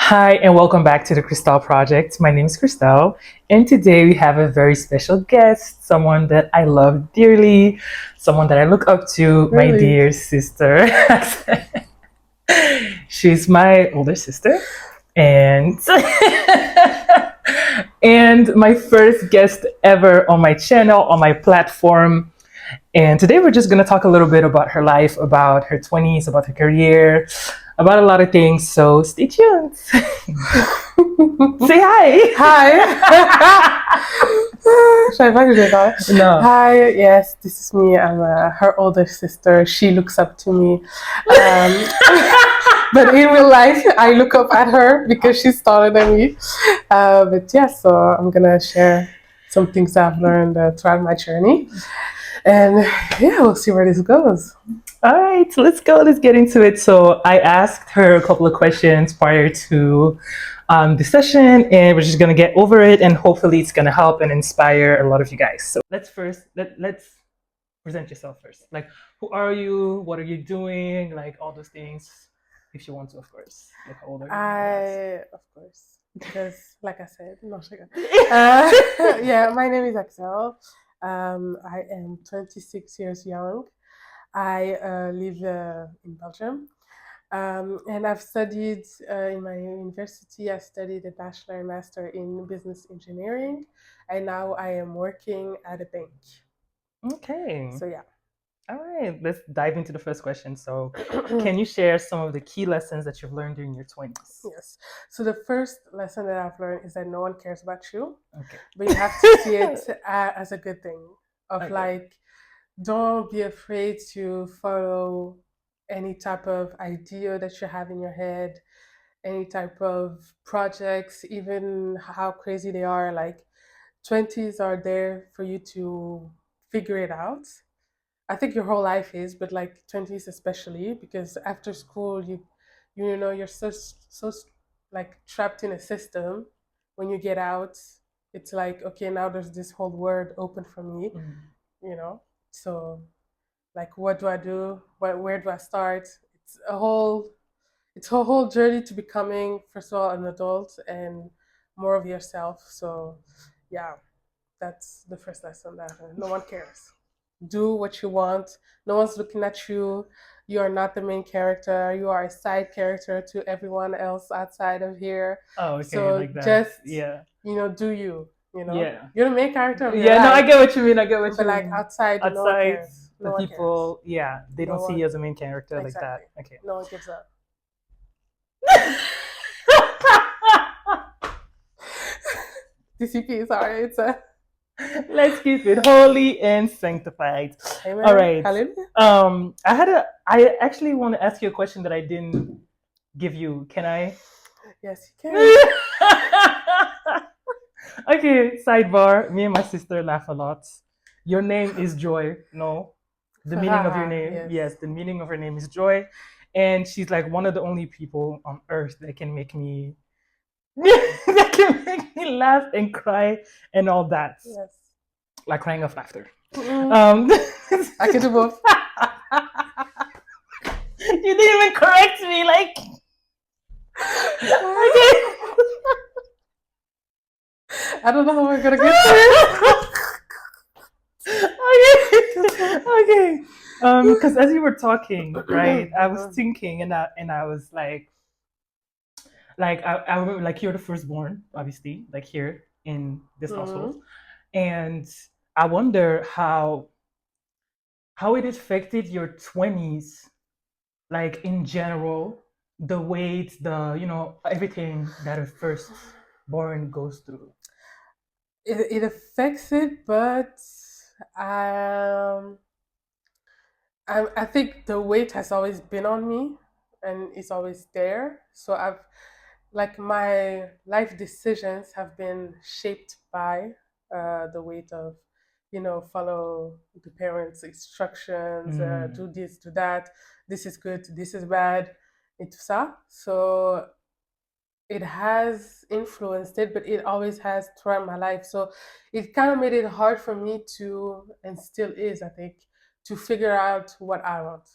Hi, and welcome back to the Christelle Project. My name is Christelle, and today we have a very special guest, someone that I love dearly, someone that I look up to, my Really? dear sister. She's my older sister, and and my first guest ever on my channel, on my platform. And today we're just going to talk a little bit about her life, about her 20s, about her career, about a lot of things. So stay tuned. Say hi. Hi. Should I find you that? No. Hi, yes, this is me. I'm her older sister. She looks up to me. But in real life, I look up at her because she's taller than me. But yeah, so I'm going to share some things I've learned throughout my journey. And yeah, we'll see where this goes. All right, so let's go. Let's get into it. So I asked her a couple of questions prior to the session, and we're just gonna get over it, and hopefully it's gonna help and inspire a lot of you guys. So let's present yourself first. Like, who are you? What are you doing? Like all those things, if you want to, of course. Like how old are you? Of course, because like I said, no sugar. Yeah, my name is Axel. I am 26 years young. I live in Belgium. And I've studied in my university, I studied a bachelor and master in business engineering. And now I am working at a bank. Okay. So, yeah. All right, let's dive into the first question. So, can you share some of the key lessons that you've learned during your 20s? Yes. So, the first lesson that I've learned is that no one cares about you. Okay. But you have to see it as a good thing. Of Okay. like, don't be afraid to follow any type of idea that you have in your head, any type of projects, even how crazy they are. Like 20s are there for you to figure it out. I think your whole life is, but like 20s especially, because after school you're so like trapped in a system. When you get out, it's like, okay, now there's this whole world open for me, you know. So like, what do I do? Where do I start? It's a whole journey to becoming, first of all, an adult and more of yourself. So yeah, that's the first lesson that no one cares. Do what you want. No one's looking at you. You are not the main character. You are a side character to everyone else outside of here. Oh, okay, So like that. just Yeah. do you. Yeah. You're the main character of your Yeah, no, I life. get what you mean. I get what you But like mean. outside, no one Outside, cares. the No one cares. people, yeah, they No don't see one. you as a main character like Exactly. that. Okay. No one gives up. DCP, sorry, it's a. Let's keep it holy and sanctified. Amen. All right. Hallelujah. I actually want to ask you a question that I didn't give you. Can I? Yes, you can. Okay, sidebar. Me and my sister laugh a lot. Your name is Joy. No, the meaning of your name. Yes, the meaning of her name is Joy, and she's like one of the only people on earth that can make me that can make me laugh and cry and all that. Yes. Like crying of laughter. I can do both. You didn't even correct me, like. Okay. I don't know how we're gonna get there. Okay. Because as you were talking, right, I was thinking, and I was like I remember, like, you're the firstborn, obviously, like here in this household, and I wonder how it affected your 20s, like in general, the weight, everything that a firstborn goes through. It affects it, but I think the weight has always been on me, and it's always there. So like my life decisions have been shaped by the weight of, follow the parents' instructions, do this, do that. This is good. This is bad. Et tout ça. So it has influenced it, but it always has throughout my life. So it kind of made it hard for me to, and still is, I think, to figure out what I want.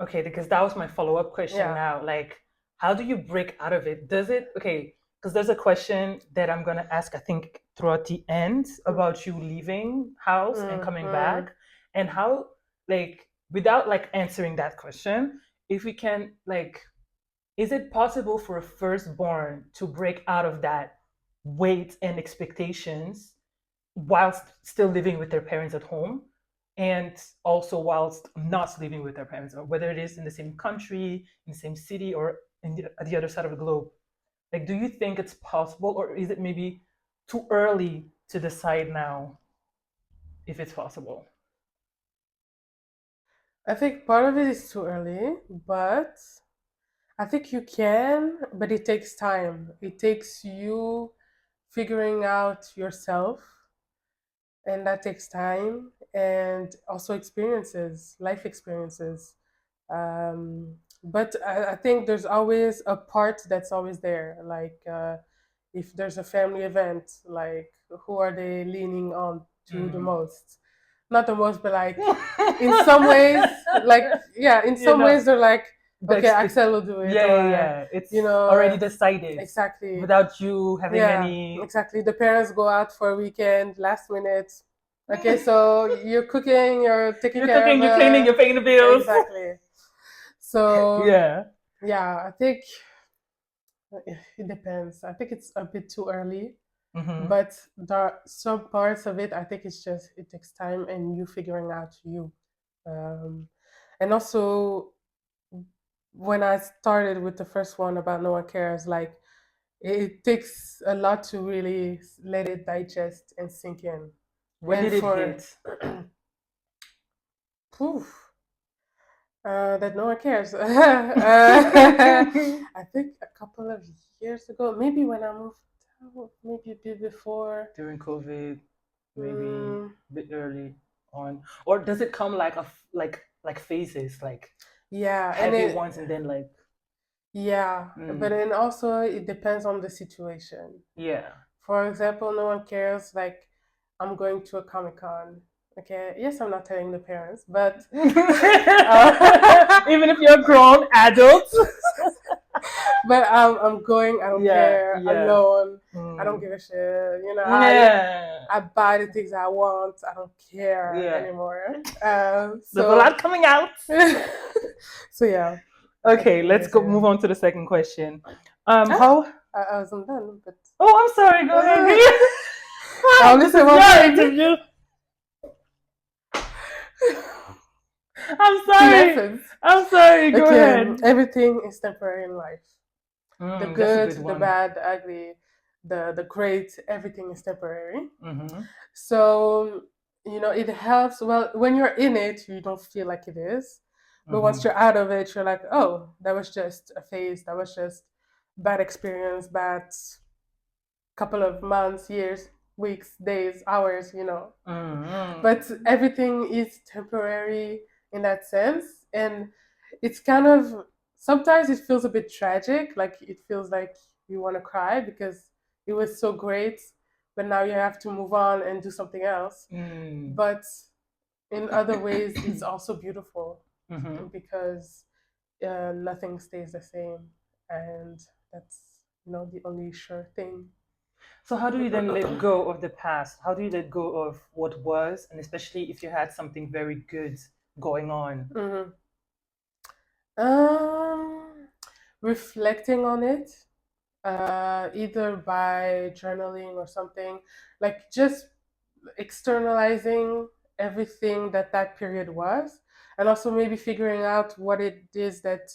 Okay, because that was my follow-up question. Yeah. Now, like, how do you break out of it? Does it, okay, because there's a question that I'm going to ask, I think, throughout the end about you leaving house and coming Mm-hmm. back, and how, like, without like answering that question, if we can, like, is it possible for a firstborn to break out of that weight and expectations whilst still living with their parents at home, and also whilst not living with their parents, or whether it is in the same country, in the same city, or at the other side of the globe? Like, do you think it's possible, or is it maybe too early to decide now if it's possible? I think part of it is too early, but I think you can, but it takes time. It takes you figuring out yourself, and that takes time, and also experiences, life experiences. But I think there's always a part that's always there. Like if there's a family event, like who are they leaning on to the Mm. most? Not the most, but like in some ways, like yeah, in You some know, ways they're like, the okay, expect. Axel will do it, Yeah, yeah, or yeah. It's you already know, decided exactly, without you having yeah, any. exactly. The parents go out for a weekend, last minute. Okay, so you're cooking, you're taking You're care of cooking, you're cleaning, you're paying the bills. exactly. So Yeah. yeah, I think it depends. I think it's a bit too early, Mm-hmm. but there are some parts of it. I think it's just it takes time and you figuring out you. Um, and also when I started with the first one about no one cares, like it takes a lot to really let it digest and sink in. When And did it for hit? poof, that no one cares. I think a couple of years ago, maybe when I moved out, maybe a bit before. During COVID, maybe Mm, a bit early on, or does it come like like phases, like yeah, and heavy it ones and then like yeah, but mm, then also it depends on the situation. yeah. For example, no one cares. Like I'm going to a Comic Con. Okay, yes, I'm not telling the parents, but uh, Even if you're a grown adult. but I'm going. I don't Yeah, care. yeah. Alone. I don't Mm. give a shit. You know, Yeah, I buy the things I want. I don't care yeah. anymore. There's a lot coming out. So yeah, Okay, I let's guess go yeah. move on to the second question. Ah, How? I wasn't done, but Oh, I'm sorry. Go ahead. I only This say is one your thing. interview. I'm See sorry. lessons. I'm sorry. Go Okay, ahead. everything is temporary in life. The That's a good, good the one. bad, the ugly, the great. Everything is temporary. Mm-hmm. So, you know, it helps. Well, when you're in it, you don't feel like it is. But once Mm-hmm. you're out of it, you're like, oh, that was just a phase. That was just bad experience, bad couple of months, years, weeks, days, hours, you know. Mm-hmm. But everything is temporary in that sense. And it's kind of, sometimes it feels a bit tragic. Like it feels like you want to cry because it was so great, but now you have to move on and do something else. Mm. But in other ways, it's also beautiful Mm-hmm. because nothing stays the same. And that's, you know, the only sure thing. So how do you then let go of the past? How do you let go of what was, and especially if you had something very good going on? Mm-hmm. Um, Reflecting on it, either by journaling or something, like just externalizing everything that that period was, and also maybe figuring out what it is that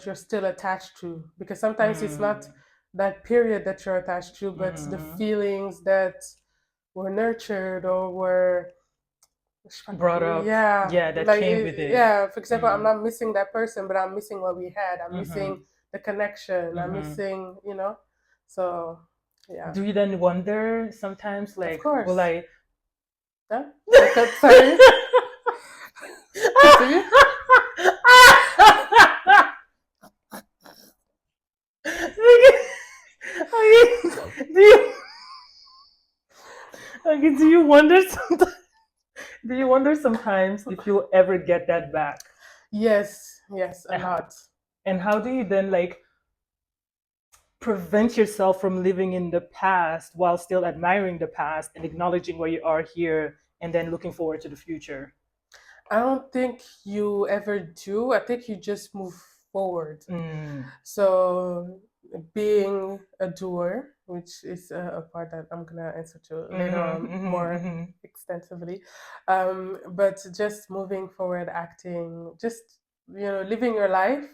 you're still attached to, because sometimes it's not Mm. that period that you're attached to, but the Mm-hmm. feelings that were nurtured or were Brought up, yeah, yeah, that like came with it. yeah, for example, I'm Mm. not missing that person, but I'm missing what we had. I'm Mm-hmm. missing the connection. I'm Mm-hmm. missing, you know. So yeah, Do you then wonder sometimes, of like, will course. I? Huh? Sorry, continue. Do you, okay, do you wonder sometimes? Do you wonder sometimes if you'll ever get that back? Yes, yes, a And lot. and how do you then, like? prevent yourself from living in the past while still admiring the past and acknowledging where you are here and then looking forward to the future? I don't think you ever do. I think you just move forward. Mm. So being a doer, which is a part that I'm gonna answer to later Mm-hmm, on mm-hmm, more mm-hmm. extensively, but just moving forward, acting, just living your life,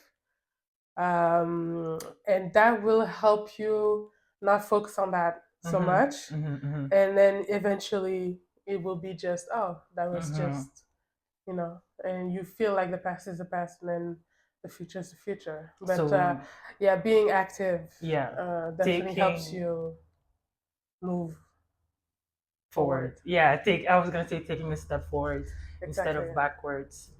um, and that will help you not focus on that so Mm-hmm, much, mm-hmm, and then eventually it will be just, oh, that was mm-hmm. just, and you feel like the past is the past, and then the future is the future. But So yeah, being active yeah, definitely helps taking you move forward. forward. Yeah, take. I was gonna say taking a step forward instead Exactly. of backwards,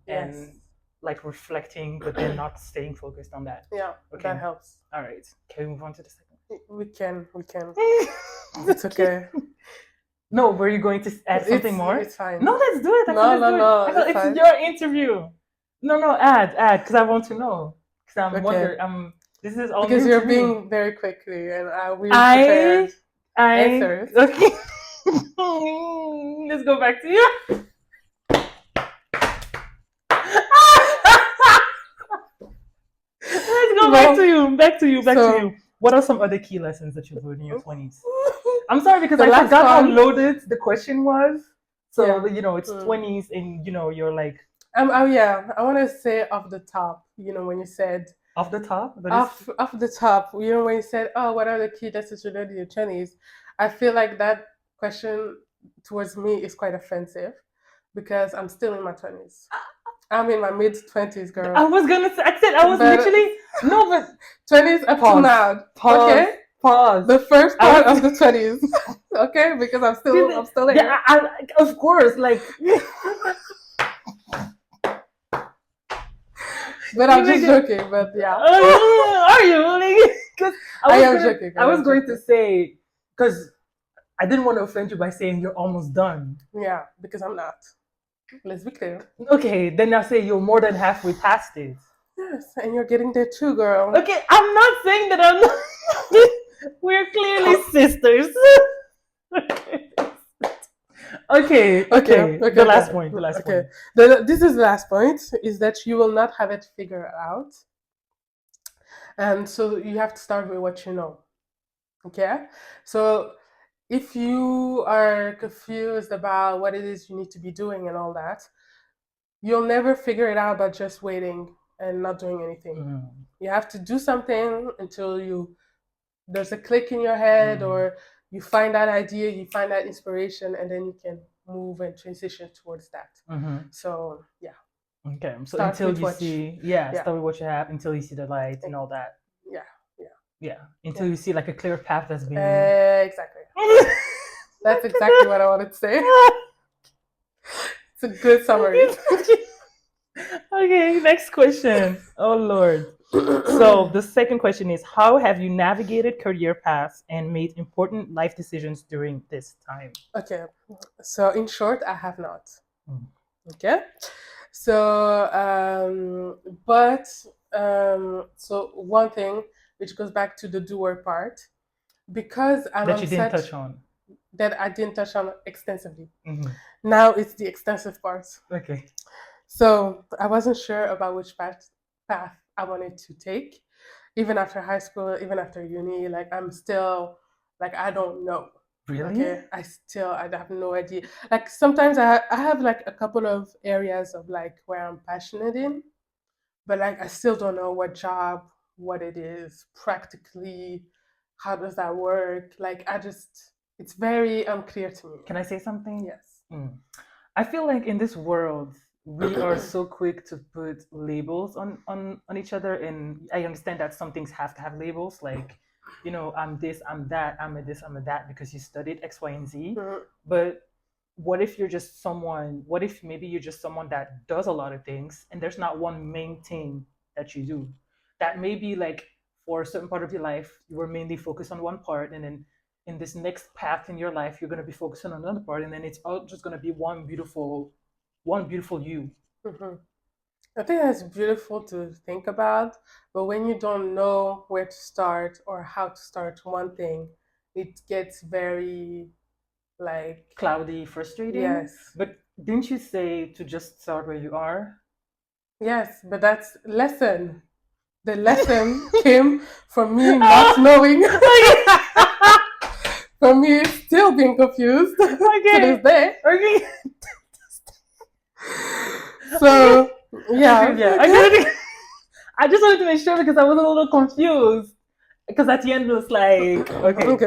Yes. and like reflecting, but then not staying focused on that. Yeah, Okay. that helps. All right. Can we move on to the second? We can. It's okay. No, were you going to add something more? It's fine. No, let's do it. I said No, let's no, do it. no, I feel it's it's fine. your interview. No, no, add, because I want to know. Because I'm Okay. wondering. This is all Because new you're to me. being very quickly, and we prepared answers. Okay. Let's go back to you. Let's go back to you. Back to you. Back to you. What are some other key lessons that you've learned in your 20s? I'm sorry because The I last forgot how one. loaded the question was. So, Yeah. it's 20s and, you're like Oh yeah, I want to say off the top. When you said off the top. But off the top, when you said, "Oh, what are the key lessons you learned in your 20s?" I feel like that question towards me is quite offensive because I'm still in my 20s. I'm in my mid 20s, girl. I was gonna say, I said I was But literally no, but 20s up to now. Pause. Okay, Pause. the first part of the 20s. Okay, because I'm still here. Yeah, of course, like. But I'm just joking. But yeah. Are you? Like, because I am joking. I was going to say because I didn't want to offend you by saying you're almost done. Yeah, because I'm not. Let's be clear. Okay, then I say you're more than halfway past it. Yes, and you're getting there too, girl. Okay, I'm not saying that I'm not. We're clearly sisters. Okay. The last point. This is the last point, is that you will not have it figured out. And so you have to start with what you know. Okay? So if you are confused about what it is you need to be doing and all that, you'll never figure it out by just waiting and not doing anything. Mm. You have to do something until there's a click in your head, or you find that idea, you find that inspiration, and then you can move and transition towards that. Mm-hmm. So yeah. Okay. So Start until with you what see, start with what you have until you see the light and all that. Yeah. Until you see like a clear path that's being. Exactly. That's exactly what I wanted to say. It's a good summary. Okay, next question. Oh Lord. So the second question is, how have you navigated career paths and made important life decisions during this time? Okay. So in short, I have not. Mm. Okay. So so one thing which goes back to the doer part, because I'm That you didn't touch on. That I didn't touch on extensively. Mm-hmm. Now it's the extensive part. Okay. So I wasn't sure about which path I wanted to take, even after high school, even after uni. Like I'm still like, I don't know. Really? Okay, I have no idea. Like sometimes I have like a couple of areas of like where I'm passionate in, but like I still don't know what job, what it is practically, how does that work. Like it's very unclear to me. Can I say something? Yes. I feel like in this world we are so quick to put labels on each other, and I understand that some things have to have labels, like I'm this, I'm that, I'm a this, I'm a that, because you studied X, Y, and Z. But what if maybe you're just someone that does a lot of things and there's not one main thing that you do? That maybe like for a certain part of your life you were mainly focused on one part, and then in this next path in your life you're going to be focusing on another part, and then it's all just going to be one beautiful you. Mm-hmm. I think that's beautiful to think about, but when you don't know where to start or how to start one thing, it gets very like, Cloudy, frustrating. yes, But didn't you say to just start where you are? yes, but that's lesson. The lesson came from me not knowing, from me still being confused to this Okay. day. Okay. So Okay. yeah, Yeah. Okay. I just wanted to make sure because I was a little confused. Because at the end it was like, okay. okay.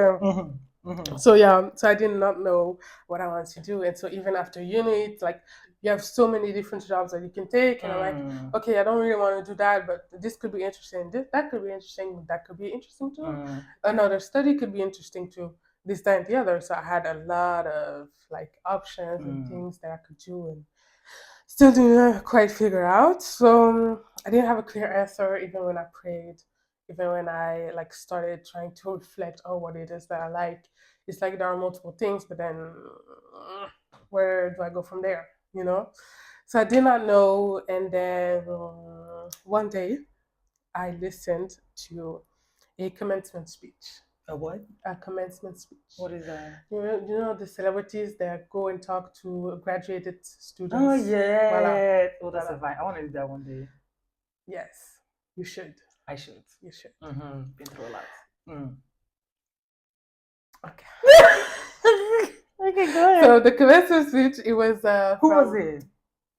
Mm-hmm. So yeah, so I did not know what I wanted to do, and so even after uni, it's like you have so many different jobs that you can take, and I'm like, Mm, okay, I don't really want to do that, but this could be interesting. That could be interesting. That could be interesting too. mm, Another study could be interesting too. This, that, and the other. So I had a lot of like options and mm, things that I could do, and still didn't quite figure out. So I didn't have a clear answer even when I prayed, even when I like started trying to reflect on what it is that I like. It's like there are multiple things, but then where do I go from there? You know. So I did not know, and then one day I listened to a commencement speech. A what? A commencement speech. What is that? You know the celebrities that go and talk to graduated Oh students. Voila, yeah. Oh, that's a voila. vibe. I want to do that one day. Yes, you should. I should. You should. Mm-hmm. Been through a lot. Mm. Okay. Okay, go ahead. So the commencement speech, it was Who was from it?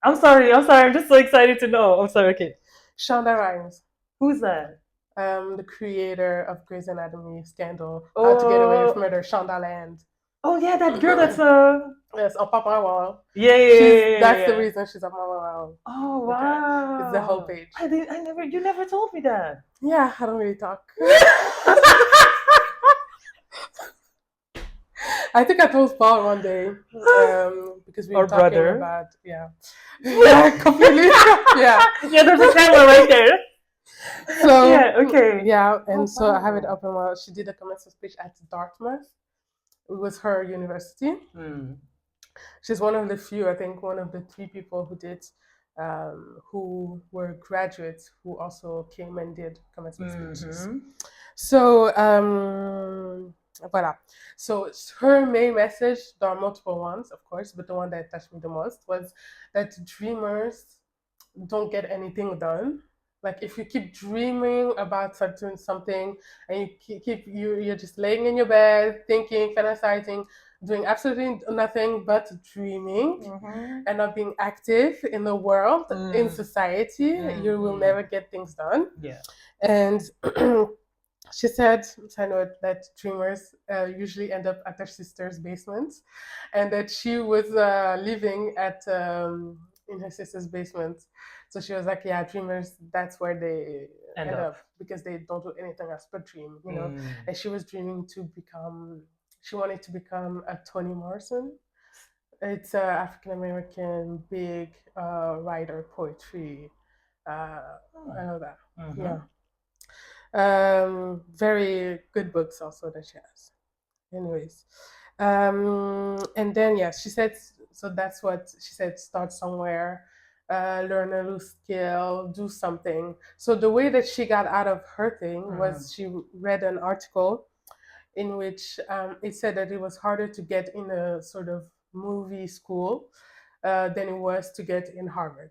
I'm sorry. I'm sorry. I'm just so excited to know. I'm sorry. Okay. Shonda Rhimes, Who's that? the creator of Grey's Anatomy, Scandal, How to Get Away with Oh. Murder, Shonda Land. Oh yeah, that girl. That's Yes, on Pop My Wall. Yeah, yeah, She's yeah, yeah, That's the yeah. reason she's on my wall. Oh Okay, it's the whole wow. page. I did. I never. You never told me that. Yeah, I don't really talk. I think I told Paul one day because we were Our talking brother. about yeah, completely yeah. Yeah, there's a camera right there. So Yeah. Okay. yeah, Oh and so I have it wow. open while she did a commencement speech at Dartmouth. It was her university. Mm. She's one of the few, I think, one of the three people who were graduates who also came and did commencement speeches. Mm-hmm. So, voilà. So her main message, there are multiple ones, of course, but the one that touched me the most was that dreamers don't get anything done. Like if you keep dreaming about doing something and you're just laying in your bed thinking, fantasizing, doing absolutely nothing but dreaming Mm-hmm. and not being active in the world, in society, you will never get things done. Yeah. And she said, side note, that dreamers usually end up at their sister's basement, and that she was living at in her sister's basement. So she was like, "Yeah, dreamers, that's where they End end up. up because they don't do anything else but dream, you know." Mm. And she was dreaming to become. She wanted to become a Toni Morrison. It's a African American big writer, poetry. I know that. Mm-hmm. Yeah. Very good books also that she has. Anyways, and then yeah, she said, so that's what she said, start somewhere, learn a new skill, do something. So the way that she got out of her thing was she read an article in which it said that it was harder to get in a sort of movie school than it was to get in Harvard.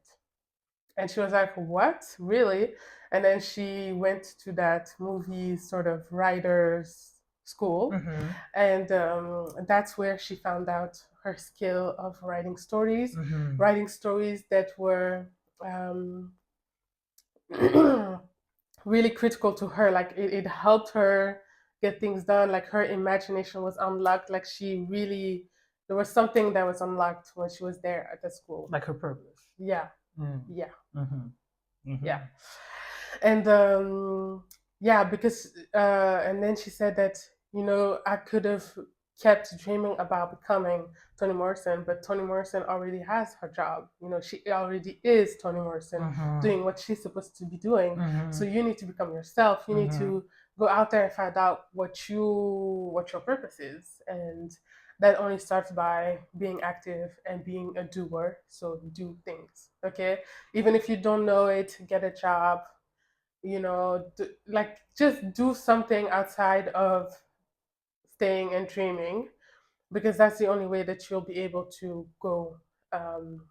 And she was like, "What? Really?" And then she went to that movie sort of writers school, Mm-hmm. and that's where she found out her skill of Mm-hmm. writing stories that were um, really critical to her. Like it helped her get things done. Like her imagination was unlocked. Like she really, there was something that was unlocked when she was there at the school. Like her purpose. Yeah, Mm. yeah. Mm-hmm. Mm-hmm. Yeah. And yeah, because and then she said that, you know, I could have kept dreaming about becoming Toni Morrison, but Toni Morrison already has her job. You know, she already is Toni Morrison Mm-hmm. doing what she's supposed to be doing. Mm-hmm. So you need to become yourself. You need Mm-hmm. to go out there and find out what your purpose is. And that only starts by being active and being a doer. So do things, okay? Even if you don't know it, get a job, like just do something outside of staying and dreaming, because that's the only way that you'll be able to go um,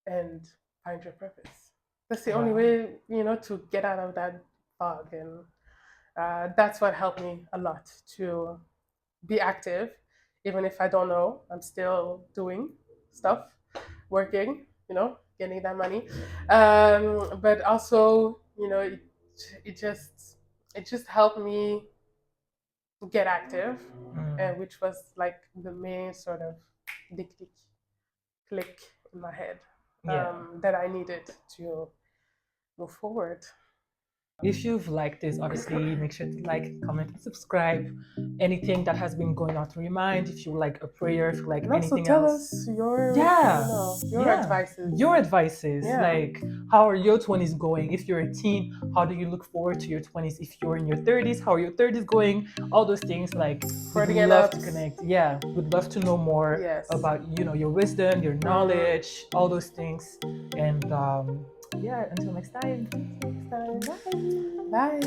and find your purpose. That's the only Wow. way, to get out of that fog. And that's what helped me a lot, to be active. Even if I don't know, I'm still doing stuff, working, getting that money. But also, it just it just helped me get active, Mm. which was like the main sort of dick click in my head, Yeah. that I needed to move forward. If you've liked this, obviously make sure to like, comment, and subscribe. Anything that has been going on through your mind, if you like a prayer, if you like And also anything tell else. us your, Yeah. your Yeah. advices. Your advices. Yeah. Like, how are your 20s going? If you're a teen, how do you look forward to your 20s? If you're in your 30s, how are your 30s going? All those things, like, we'd For the end love to ups. connect. Yeah. We'd love to know more Yes. about, your wisdom, your knowledge, all those things. And yeah, until next time. Next time. Bye.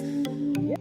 Bye.